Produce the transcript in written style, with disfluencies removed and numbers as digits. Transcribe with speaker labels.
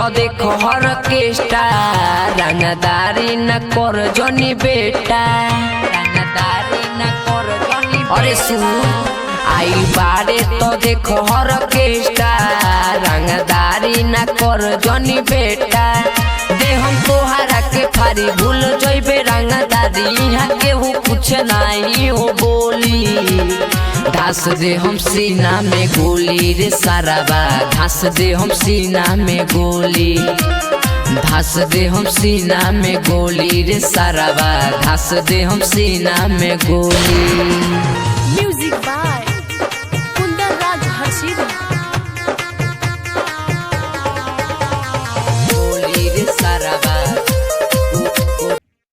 Speaker 1: तो देखो हर केष्टा रंगदारी न कर जोनी बेटा, रंगदारी न कर जोनी। अरे सुन आई बारे तो देखो हर केष्टा रंगदारी न कर जोनी बेटा। दे हम तोहरा के फारी भूल जइबे रंगदारी, यहाँ केहू कुछ नहीं हो बोली। घास दे हम सीना में गोली रे साराबा, घास दे हम सीना में गोली। घास दे हम सीना में गोली रे साराबा, घास दे हम सीना में गोली।